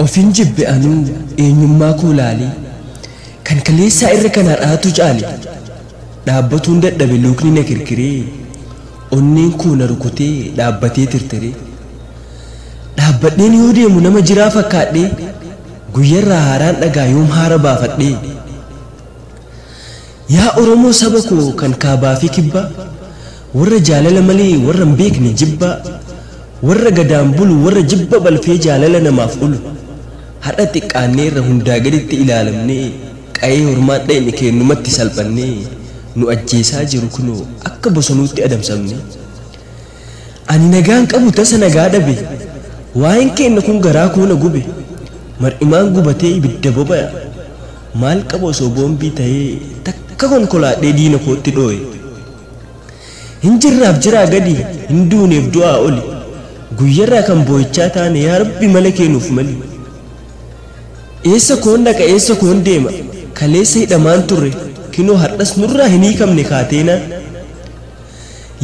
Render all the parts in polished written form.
ofin jibbe anuu eenyummaa koo laalee kan kaleessaa irra kan har'aatu caale dhaabbatuun dadhabe luukni na kirkiree onneen koo na rukutee dhaabbatee tirtiree dhaabbadheen yoo deemu nama jiraa fakkaadhee guyyarraa haaraan dhagaa yoom haara baafadhee yaa Oromoo saba koo kan kaabaa fi kibbaa warra jaalala malee warra hin beekne jibbaa warra gadaan bulu warra jibba balfee jaalala namaaf ulu har'a xiqqaanneerra hundaa gaditti ilaalamnee qa'ee hormaan dha'e kennumatti salphannee nu ajjeesaa jiru kunoo akka bosonuutti adamsamne ani nagaan qabu tasa nagaa dhabe waa'een kenna kun garaa koo na gube mar'imaan gubatee ibidda bobaya maal qaba osoo boombii ta'ee takka konkolaadhee diina kootti dhoo'e hin jirraaf jiraa gadi hin duuneef du'aa oli guyyarraa kan boo'ichaa taane yaa Rabbi mala kennuuf mali eessa koon dhaqa eessa koon deema kaleessa hidhamaan turre kinoo har'as nurraa hin hiikamne kaateenaan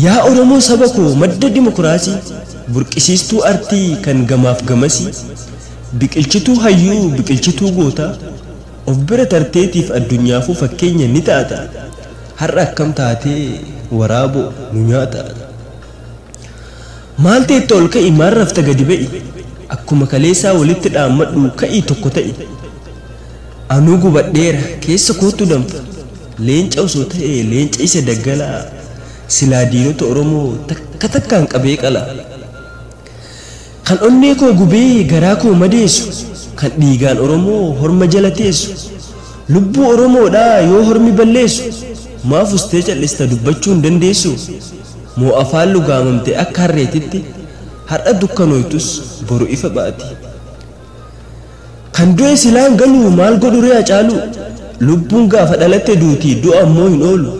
yaa Oromoo saba koo madda dimokiraasii burqisiistuu artii kan gamaaf gamasii biqilchituu hayyuu biqilchituu gootaa of bira tarteetiif addunyaafuu fakkeenya ni taata har'a akkam taatee waraaboo nu nyaata maal teetti ol ka'i maal rafta gadi ba'i akkuma kaleessaa walitti dhaammadhu ka'ii tokko ta'i anuu gubadheera keessa kootu danfa leenca osoo ta'e leenca isa daggalaa silaa diinota Oromoo takka takkaan qabee qala kan onnee koo gubee garaa koo madeessu kan dhiigaan Oromoo horma jala teessu lubbuu Oromoodhaa yoo hormi balleessu maaf ustee callista dubbachuu hin dandeessu moo afaan lugaamamte akka harreetitti har'a dukkanooytus boru ifa baati kan du'e silaan galuu maal godhu ree Hacaaluu lubbuun gaafa dhalatte duutii du'a ammoo hin oolu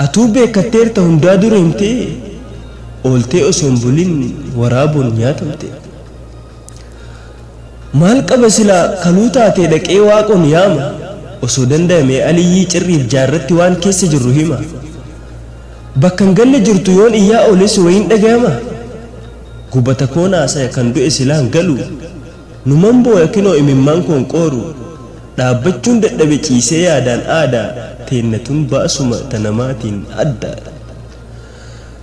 atuu beekatteerta hundaa dura himtee ooltee osoo hin bulin waraaboon nyaatamte maal qaba silaa kaluu taatee dhaqee waaqoon yaama osoo danda'amee aliyyii cirriif jaarratti waan keessa jirru hima bakkan galle jirtu yoon iyyaa ooles wayin dhagayama gubata koonaasa kan du'e silaan galu numan booya kinoo imimmaan koon qooru dhaabbachuun dadhabe ciisee yaadaan aadaa teennatuun baasuma tanamaatiin adda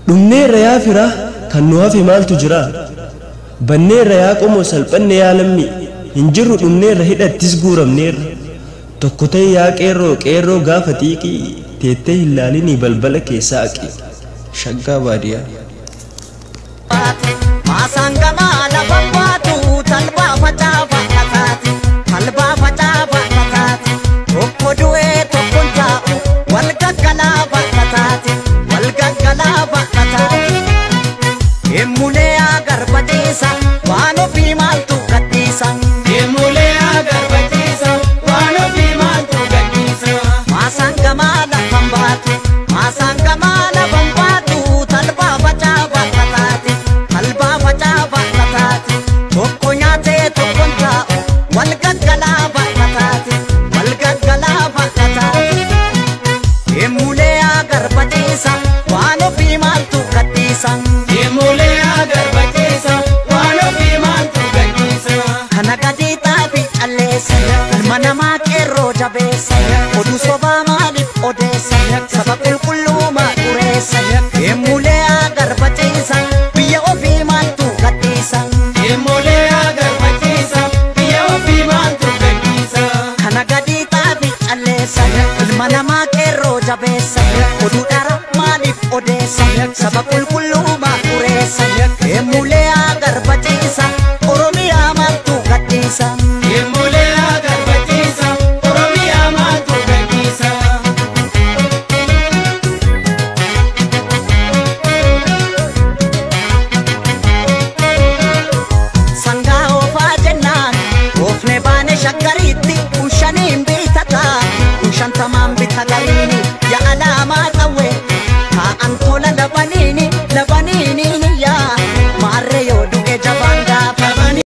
dhumneerra yaa firaa kan nu hafe maaltu jira banneerra yaa qomoo salphanne yaa lammi hin jirru dhumneerra hidhattis guuramneerra tokko ta'e yaa qeerroo gaafa xiiqii teettee hin laalinii balbala keessaa aqi shaggaa baadiyaa oduu sobaa maaliif odeessa saba qulqulluumaa dureessa deemuulee agarbachiisa biyya ofii maaltu gadhiisa deemuulee agarbachiisa biyya ofii maaltu gadhiisa kana gadii xaafi calleessa ilma namaa qeerroo jabeessa oduu dhara maaliif odeessa saba qulqulluumaa dureessa deemuulee agarbachiisa